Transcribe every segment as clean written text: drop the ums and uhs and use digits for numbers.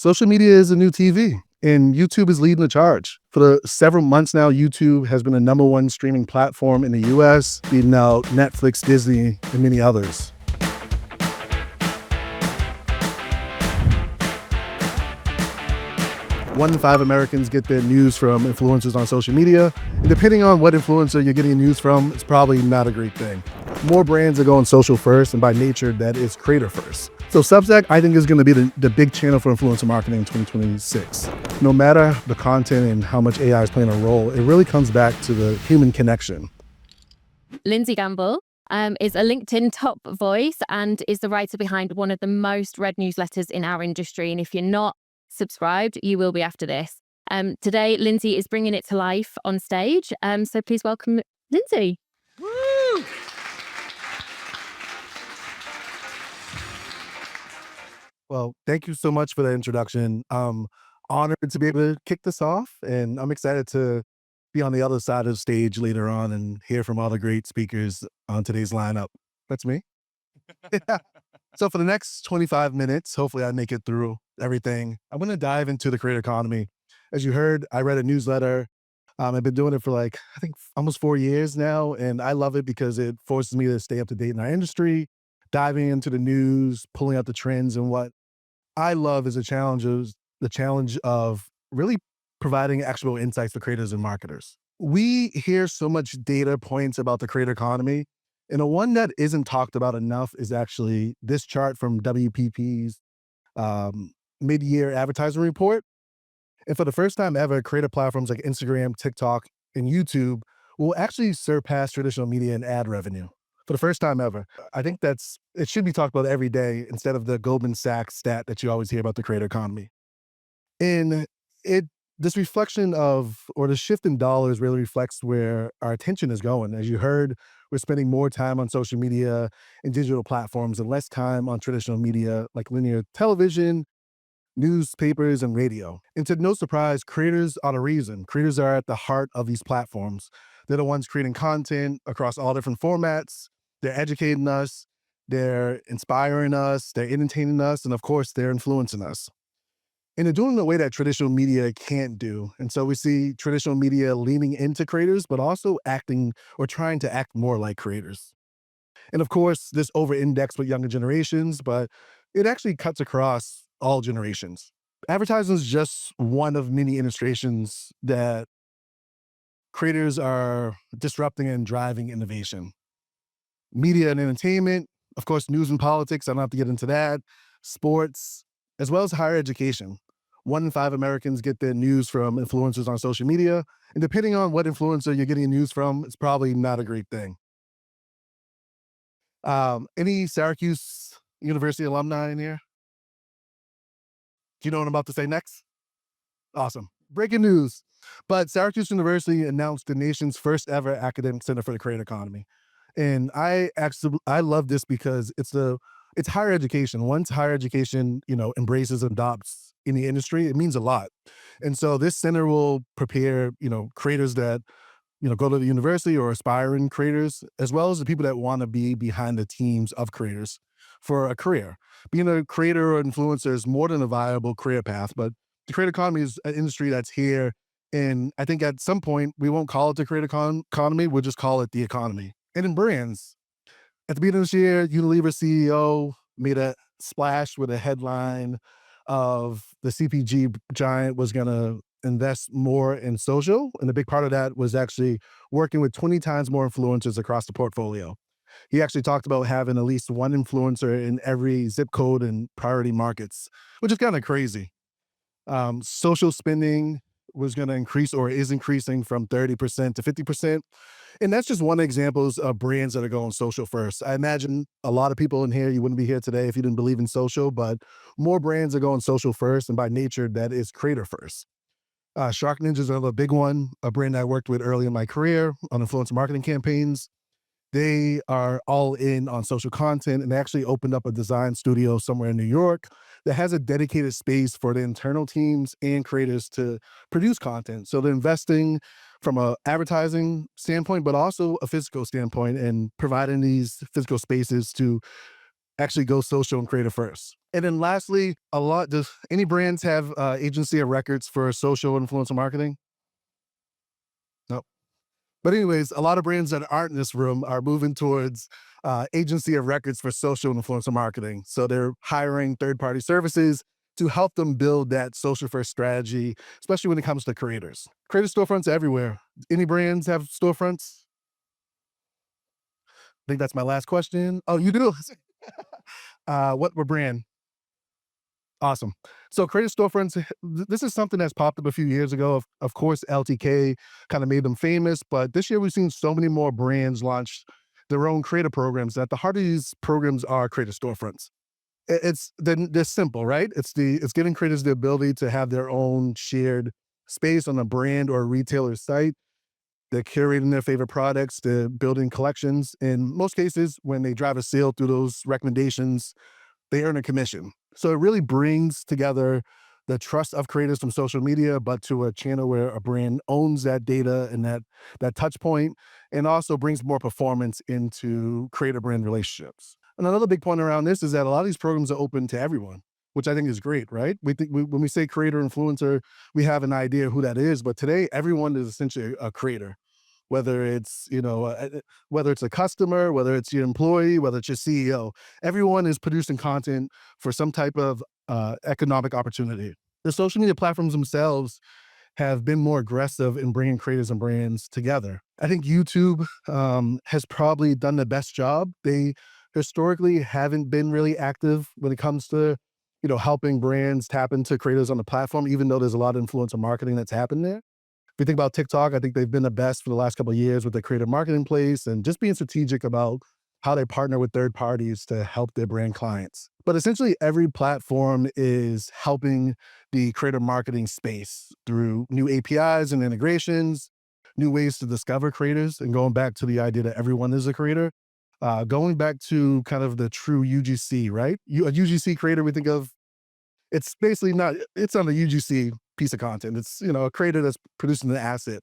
Social media is a new TV, and YouTube is leading the charge. For the several months now, YouTube has been the #1 streaming platform in the US, beating out Netflix, Disney, and many others. One in 5 Americans get their news from influencers on social media. And depending on what influencer you're getting news from, it's probably not a great thing. More brands are going social first, and by nature, that is creator first. So Substack, I think, is going to be the big channel for influencer marketing in 2026. No matter the content and how much AI is playing a role, it really comes back to the human connection. Lindsay Gamble is a LinkedIn top voice and is the writer behind one of the most read newsletters in our industry. And if you're not subscribed, you will be after this. Today, Lindsay is bringing it to life on stage. So please welcome Lindsay. Woo! Well, thank you so much for the introduction. Honored to be able to kick this off, and I'm excited to be on the other side of the stage later on and hear from all the great speakers on today's lineup. That's me. So for the next 25 minutes, hopefully I make it through everything. I'm going to dive into the creator economy. As you heard, I read a newsletter. I've been doing it for I think almost 4 years now, and I love it because it forces me to stay up to date in our industry, diving into the news, pulling out the trends, and what I love is the challenge of really providing actual insights for creators and marketers. We hear so much data points about the creator economy, and the one that isn't talked about enough is actually this chart from WPP's mid-year advertising report. And for the first time ever, creator platforms like Instagram, TikTok, and YouTube will actually surpass traditional media and ad revenue for the first time ever. I think it should be talked about every day instead of the Goldman Sachs stat that you always hear about the creator economy. And it this reflection of, or the shift in dollars really reflects where our attention is going. As you heard, we're spending more time on social media and digital platforms and less time on traditional media like linear television, newspapers, and radio. And to no surprise, creators are the reason. Creators are at the heart of these platforms. They're the ones creating content across all different formats. They're educating us, they're inspiring us, they're entertaining us, and of course, they're influencing us. And they're doing it in a way that traditional media can't do. And so we see traditional media leaning into creators, but also acting or trying to act more like creators. And of course, this over indexed with younger generations, but it actually cuts across all generations. Advertising is just one of many illustrations that creators are disrupting and driving innovation. Media and entertainment, of course, news and politics, I don't have to get into that, sports, as well as higher education. 1 in 5 Americans get their news from influencers on social media. And depending on what influencer you're getting news from, it's probably not a great thing. Any Syracuse University alumni in here? Do you know what I'm about to say next? Awesome. Breaking news. But Syracuse University announced the nation's first ever academic center for the creator economy. And I love this because it's higher education. Once higher education, embraces and adopts in the industry, it means a lot. And so this center will prepare, creators that go to the university or aspiring creators, as well as the people that want to be behind the teams of creators for a career. Being a creator or influencer is more than a viable career path, but the creator economy is an industry that's here. And I think at some point, we won't call it the creator economy, we'll just call it the economy. And in brands, at the beginning of this year, Unilever CEO made a splash with a headline of the CPG giant was going to invest more in social. And a big part of that was actually working with 20 times more influencers across the portfolio. He actually talked about having at least one influencer in every zip code and priority markets, which is kind of crazy. Social spending was going to increase or is increasing from 30% to 50%. And that's just one example of brands that are going social first. I imagine a lot of people in here, you wouldn't be here today if you didn't believe in social, but more brands are going social first. And by nature, that is creator first. Shark Ninja is another big one, a brand I worked with early in my career on influencer marketing campaigns. They are all in on social content, and they actually opened up a design studio somewhere in New York that has a dedicated space for the internal teams and creators to produce content. So they're investing from a advertising standpoint, but also a physical standpoint, and providing these physical spaces to actually go social and creator first. And then lastly, does any brands have agency of records for social influencer marketing? No. But anyways, a lot of brands that aren't in this room are moving towards agency of records for social influencer marketing. So they're hiring third-party services to help them build that social first strategy, especially when it comes to creators. Creator storefronts everywhere. Any brands have storefronts? I think that's my last question. Oh, you do? What brand? Awesome. So creator storefronts, this is something that's popped up a few years ago. Of course, LTK kind of made them famous, but this year we've seen so many more brands launch their own creator programs. At the heart of these programs are creator storefronts. They're simple, right? It's giving creators the ability to have their own shared space on a brand or a retailer site. They're curating their favorite products, they're building collections. In most cases, when they drive a sale through those recommendations, they earn a commission. So it really brings together the trust of creators from social media, but to a channel where a brand owns that data and that touch point, and also brings more performance into creator brand relationships. And another big point around this is that a lot of these programs are open to everyone, which I think is great, right? When we say creator influencer, we have an idea who that is, but today everyone is essentially a creator, whether it's whether it's a customer, whether it's your employee, whether it's your CEO. Everyone is producing content for some type of economic opportunity. The social media platforms themselves have been more aggressive in bringing creators and brands together. I think YouTube has probably done the best job. They historically haven't been really active when it comes to helping brands tap into creators on the platform, even though there's a lot of influencer marketing that's happened there. If you think about TikTok, I think they've been the best for the last couple of years with the creative marketing place and just being strategic about how they partner with third parties to help their brand clients. But essentially, every platform is helping the creative marketing space through new APIs and integrations, new ways to discover creators, and going back to the idea that everyone is a creator. Going back to kind of the true UGC, right? A UGC creator, we think of it's basically not, it's on a UGC piece of content. It's, a creator that's producing the asset.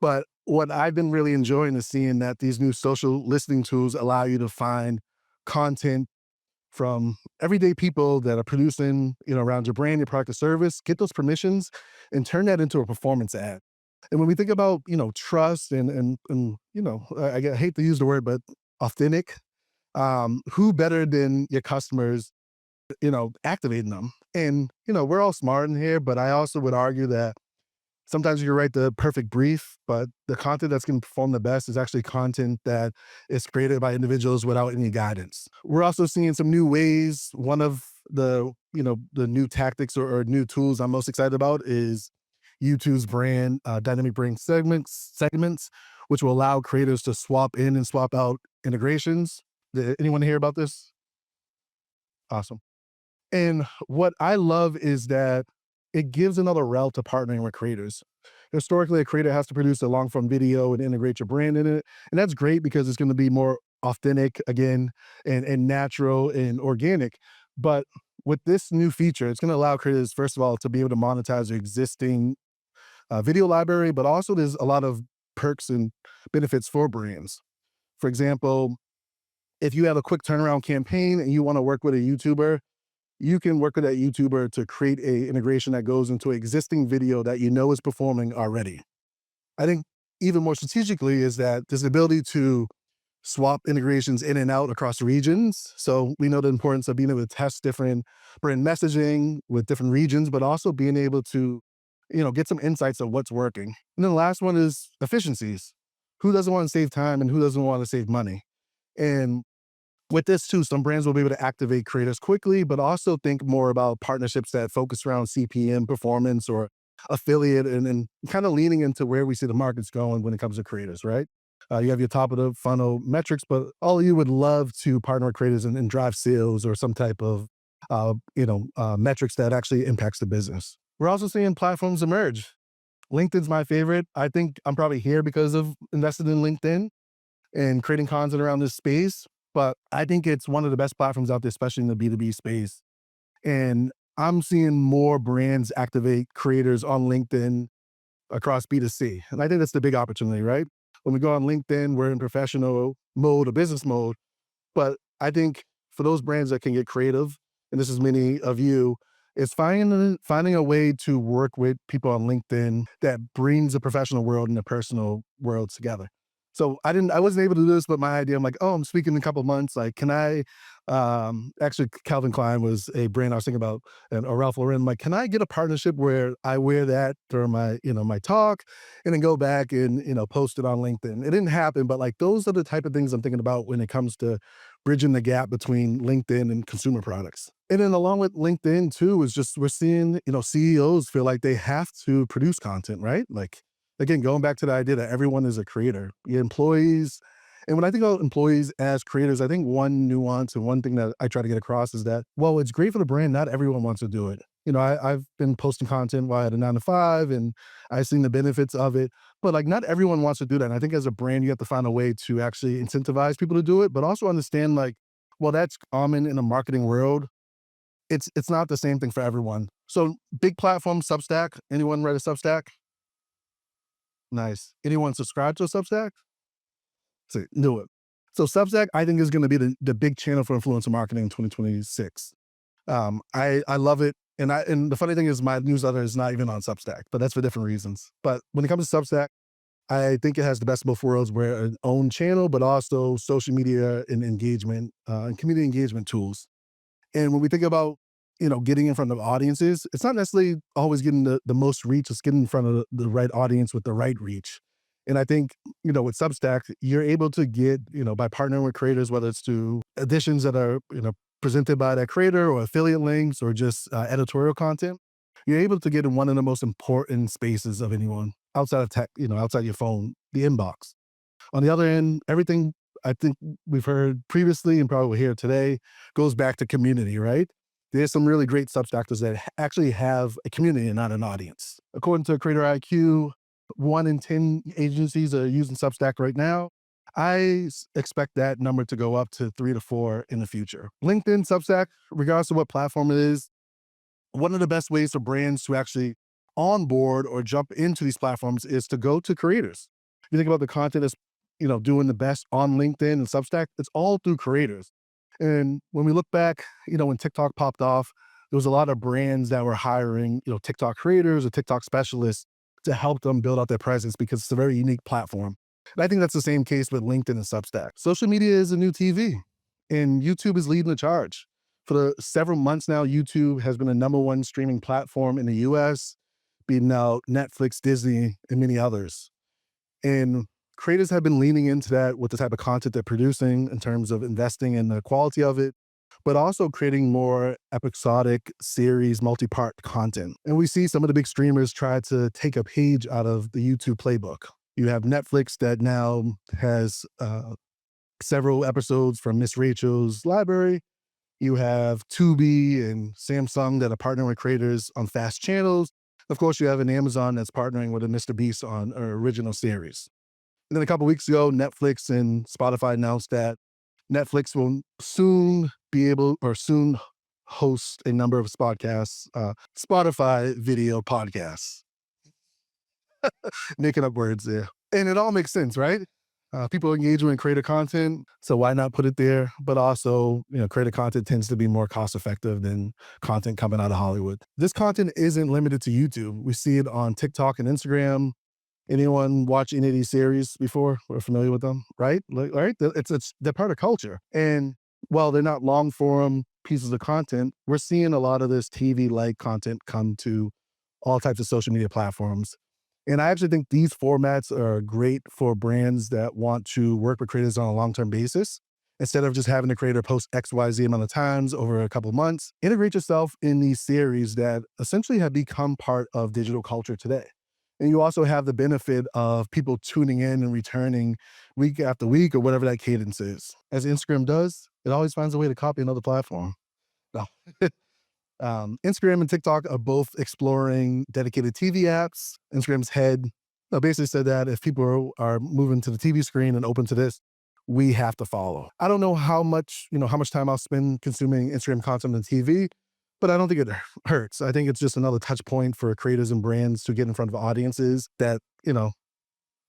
But what I've been really enjoying is seeing that these new social listening tools allow you to find content from everyday people that are producing, around your brand, your product or service, get those permissions and turn that into a performance ad. And when we think about, trust and I hate to use the word, but authentic, who better than your customers activating them. And, we're all smart in here, but I also would argue that sometimes you can write the perfect brief, but the content that's going to perform the best is actually content that is created by individuals without any guidance. We're also seeing some new ways. One of the new tactics or new tools I'm most excited about is YouTube's dynamic brand segments, which will allow creators to swap in and swap out integrations. Did anyone hear about this? Awesome. And what I love is that it gives another route to partnering with creators. Historically, a creator has to produce a long form video and integrate your brand in it. And that's great because it's going to be more authentic again and natural and organic. But with this new feature, it's going to allow creators, first of all, to be able to monetize their existing video library, but also there's a lot of perks and benefits for brands. For example, if you have a quick turnaround campaign and you want to work with a YouTuber, you can work with that YouTuber to create a integration that goes into an existing video that is performing already. I think even more strategically is that there's the ability to swap integrations in and out across regions. So we know the importance of being able to test different brand messaging with different regions, but also being able to, get some insights of what's working. And then the last one is efficiencies. Who doesn't want to save time and who doesn't want to save money? And with this too, some brands will be able to activate creators quickly, but also think more about partnerships that focus around CPM performance or affiliate and kind of leaning into where we see the market's going when it comes to creators, right? You have your top of the funnel metrics, but all of you would love to partner with creators and drive sales or some type of metrics that actually impacts the business. We're also seeing platforms emerge. LinkedIn's my favorite. I think I'm probably here because of invested in LinkedIn and creating content around this space. But I think it's one of the best platforms out there, especially in the B2B space. And I'm seeing more brands activate creators on LinkedIn across B2C. And I think that's the big opportunity, right? When we go on LinkedIn, we're in professional mode or business mode. But I think for those brands that can get creative and this is many of you, is finding a way to work with people on LinkedIn that brings the professional world and the personal world together. So I wasn't able to do this, but my idea, I'm like, oh, I'm speaking in a couple of months. Like, can I, actually Calvin Klein was a brand I was thinking about, and or Ralph Lauren. I'm like, can I get a partnership where I wear that during my, my talk and then go back and, post it on LinkedIn? It didn't happen, but like those are the type of things I'm thinking about when it comes to bridging the gap between LinkedIn and consumer products. And then along with LinkedIn too, is just we're seeing, CEOs feel like they have to produce content, right? Like, again, going back to the idea that everyone is a creator, your employees. And when I think about employees as creators, I think one nuance and one thing that I try to get across is that, well, it's great for the brand. Not everyone wants to do it. I've been posting content while I had a 9 to 5, and I've seen the benefits of it. But like, not everyone wants to do that. And I think as a brand, you have to find a way to actually incentivize people to do it, but also understand like, well, that's common in the marketing world. It's not the same thing for everyone. So big platform, Substack. Anyone read a Substack? Nice. Anyone subscribe to a Substack? So do it. So Substack, I think, is going to be the big channel for influencer marketing in 2026. I love it. And the funny thing is my newsletter is not even on Substack, but that's for different reasons. But when it comes to Substack, I think it has the best of both worlds, where an own channel, but also social media and engagement, and community engagement tools. And when we think about, getting in front of audiences, it's not necessarily always getting the most reach, it's getting in front of the right audience with the right reach. And I think, with Substack, you're able to get, by partnering with creators, whether it's to editions that are, presented by that creator or affiliate links or just editorial content, you're able to get in one of the most important spaces of anyone outside of tech, outside your phone, the inbox. On the other end, everything I think we've heard previously and probably will hear today goes back to community, right? There's some really great Substackers that actually have a community and not an audience. According to Creator IQ, 1 in 10 agencies are using Substack right now. Expect that number to go up to 3 to 4 in the future. LinkedIn, Substack, regardless of what platform it is, one of the best ways for brands to actually onboard or jump into these platforms is to go to creators. You think about the content that's, doing the best on LinkedIn and Substack, it's all through creators. And when we look back, when TikTok popped off, there was a lot of brands that were hiring, TikTok creators or TikTok specialists to help them build out their presence because it's a very unique platform. And I think that's the same case with LinkedIn and Substack. Social media is a new TV, and YouTube is leading the charge. For several months now, YouTube has been the #1 streaming platform in the US, beating out Netflix, Disney, and many others. And creators have been leaning into that with the type of content they're producing in terms of investing in the quality of it, but also creating more episodic series, multi-part content. And we see some of the big streamers try to take a page out of the YouTube playbook. You have Netflix that now has several episodes from Miss Rachel's library. You have Tubi and Samsung that are partnering with creators on fast channels. Of course, you have an Amazon that's partnering with a Mr. Beast on an original series. And then a couple weeks ago, Netflix and Spotify announced that Netflix will soon be able or soon host a number of podcasts, Spotify video podcasts. Making up words there. And it all makes sense, right? People engage in creator content, so why not put it there? But also, creator content tends to be more cost effective than content coming out of Hollywood. This content isn't limited to YouTube. We see it on TikTok and Instagram. Anyone watch any of these series before? We're familiar with them, right? Right? They're part of culture. And while they're not long form pieces of content, we're seeing a lot of this TV-like content come to all types of social media platforms. And I actually think these formats are great for brands that want to work with creators on a long-term basis. Instead of just having the creator post XYZ amount of times over a couple of months, integrate yourself in these series that essentially have become part of digital culture today. And you also have the benefit of people tuning in and returning week after week or whatever that cadence is. As Instagram does, it always finds a way to copy another platform. No. Instagram and TikTok are both exploring dedicated TV apps. Instagram's head basically said that if people are moving to the TV screen and open to this, we have to follow. I don't know how much time I'll spend consuming Instagram content on TV, but I don't think it hurts. I think it's just another touch point for creators and brands to get in front of audiences that,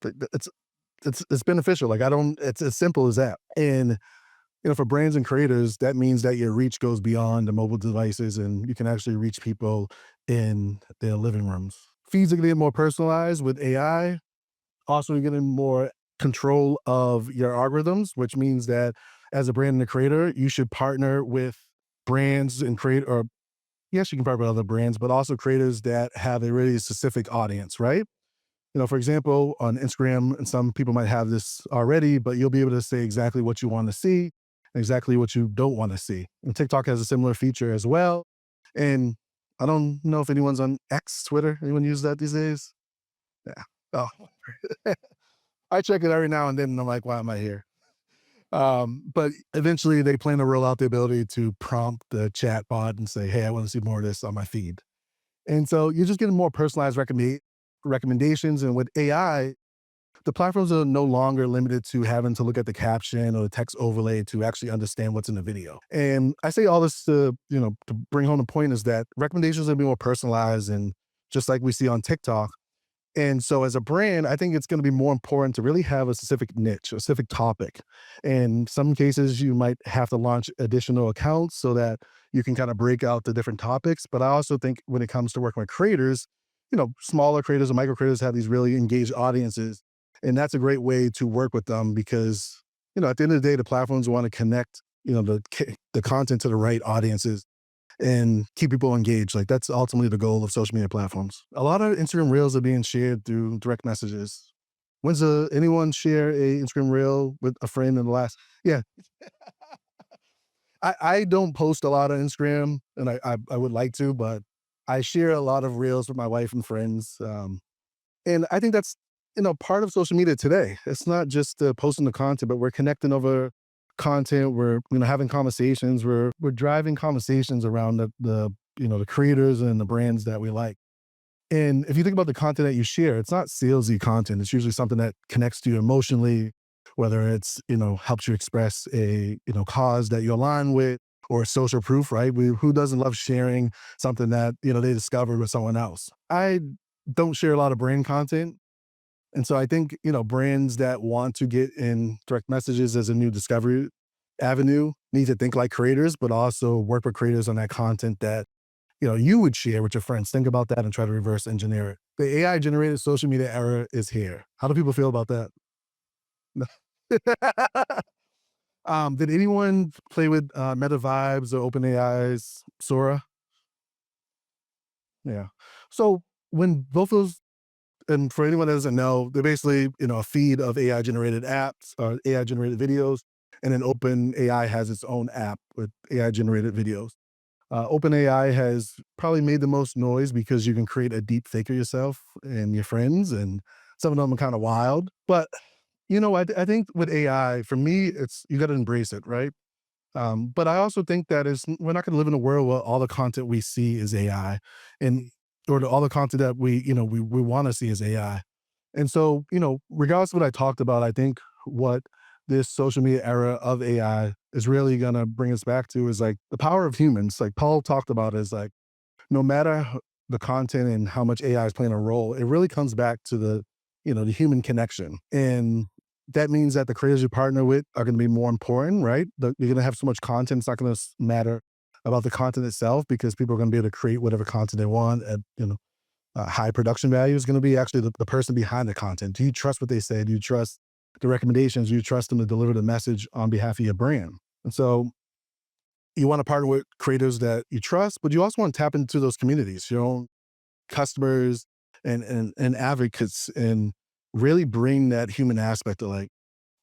it's beneficial. Like, it's as simple as that. And for brands and creators, that means that your reach goes beyond the mobile devices and you can actually reach people in their living rooms. Feeds are getting more personalized with AI. Also, you're getting more control of your algorithms, which means that as a brand and a creator, you should partner with brands and create, or yes, you can partner with other brands, but also creators that have a really specific audience, right? For example, on Instagram, and some people might have this already, but you'll be able to say exactly what you want to see and exactly what you don't want to see. And TikTok has a similar feature as well. And I don't know if anyone's on X, Twitter. Anyone use that these days? Yeah. Oh, I check it every now and then, and I'm like, why am I here? But eventually, they plan to roll out the ability to prompt the chat bot and say, "Hey, I want to see more of this on my feed." And so you're just getting more personalized recommendations. And with AI, the platforms are no longer limited to having to look at the caption or the text overlay to actually understand what's in the video. And I say all this to bring home the point is that recommendations are being more personalized, and just like we see on TikTok. And so as a brand, I think it's going to be more important to really have a specific niche, a specific topic. In some cases, you might have to launch additional accounts so that you can kind of break out the different topics. But I also think when it comes to working with creators, smaller creators or micro creators have these really engaged audiences. And that's a great way to work with them because, at the end of the day, the platforms want to connect, the content to the right audiences and keep people engaged. Like that's ultimately the goal of social media platforms. A lot of Instagram reels are being shared through direct messages. Anyone share a Instagram reel with a friend in the last? Yeah, I don't post a lot on Instagram, and I would like to, but I share a lot of reels with my wife and friends. And I think that's, part of social media today. It's not just posting the content, but we're connecting over content. We're, having conversations. We're driving conversations around the creators and the brands that we like. And if you think about the content that you share, it's not salesy content. It's usually something that connects to you emotionally, whether it's, helps you express a, cause that you align with or social proof, right? Who doesn't love sharing something that, they discovered with someone else? I don't share a lot of brand content. And so I think, brands that want to get in direct messages as a new discovery avenue need to think like creators, but also work with creators on that content that, you would share with your friends. Think about that and try to reverse engineer it. The AI generated social media era is here. How do people feel about that? Did anyone play with Meta Vibes or OpenAI's Sora? Yeah. So when both those, and for anyone that doesn't know, they're basically, a feed of AI generated apps or AI generated videos. And then OpenAI has its own app with AI generated videos. OpenAI has probably made the most noise because you can create a deep fake of yourself and your friends, and some of them are kind of wild. But I think with AI, for me, it's you got to embrace it, right? But I also think that we're not going to live in a world where all the content we see is AI, and or all the content that we want to see is AI. And so, regardless of what I talked about, I think what this social media era of AI is really going to bring us back to is like the power of humans. Like Paul talked about is like, no matter the content and how much AI is playing a role, it really comes back to the human connection. And that means that the creators you partner with are going to be more important, right? You're going to have so much content. It's not going to matter about the content itself because people are going to be able to create whatever content they want at, high production value is going to be actually the person behind the content. Do you trust what they say? Do you trust the recommendations? Do you trust them to deliver the message on behalf of your brand? And so you want to partner with creators that you trust, but you also want to tap into those communities, your own customers and advocates, and really bring that human aspect of like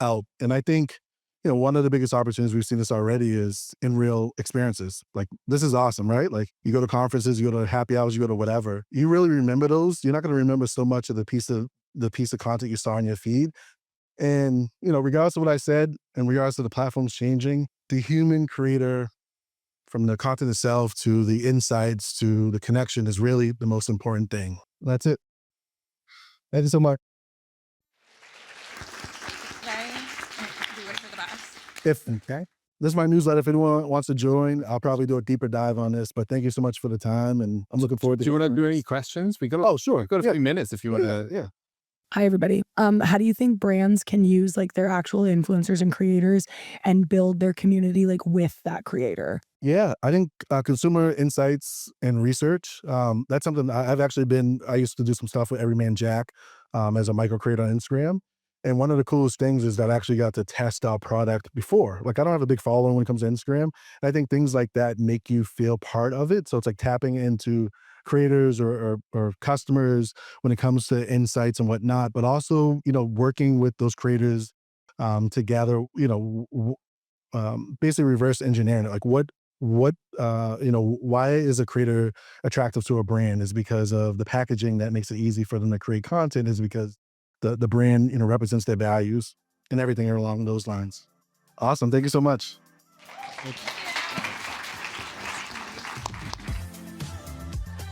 out. And I think, one of the biggest opportunities we've seen this already is in real experiences. Like this is awesome, right? Like you go to conferences, you go to happy hours, you go to whatever. You really remember those. You're not going to remember so much of the piece of content you saw on your feed. And, regardless of what I said, and regardless of the platforms changing, the human creator from the content itself to the insights to the connection is really the most important thing. That's it. Thank you so much. Very. We wish for the best. Okay. This is my newsletter. If anyone wants to join, I'll probably do a deeper dive on this. But thank you so much for the time, and I'm looking forward to. Do you want to do any questions? Oh, sure. We've got a Yeah. few minutes if you want to. Yeah. Hi, everybody. How do you think brands can use like their actual influencers and creators and build their community like with that creator? Yeah, I think consumer insights and research, that's something I used to do some stuff with Everyman Jack as a micro creator on Instagram. And one of the coolest things is that I actually got to test out product before. Like, I don't have a big following when it comes to Instagram. And I think things like that make you feel part of it. So it's like tapping into creators or customers when it comes to insights and whatnot, but also, working with those creators to gather, basically reverse engineering it. Like, why is a creator attractive to a brand? Is because of the packaging that makes it easy for them to create content? Is because the brand, represents their values and everything along those lines. Awesome. Thank you so much.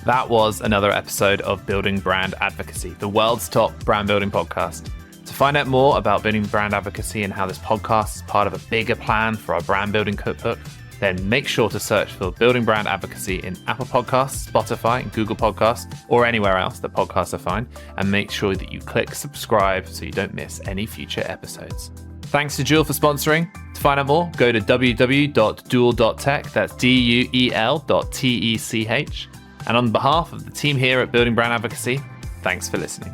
That was another episode of Building Brand Advocacy, the world's top brand building podcast. To find out more about building brand advocacy and how this podcast is part of a bigger plan for our brand building cookbook, then make sure to search for Building Brand Advocacy in Apple Podcasts, Spotify, Google Podcasts, or anywhere else that podcasts are found, and make sure that you click subscribe so you don't miss any future episodes. Thanks to Duel for sponsoring. To find out more, go to www.duel.tech, that's duel.tech. And on behalf of the team here at Building Brand Advocacy, thanks for listening.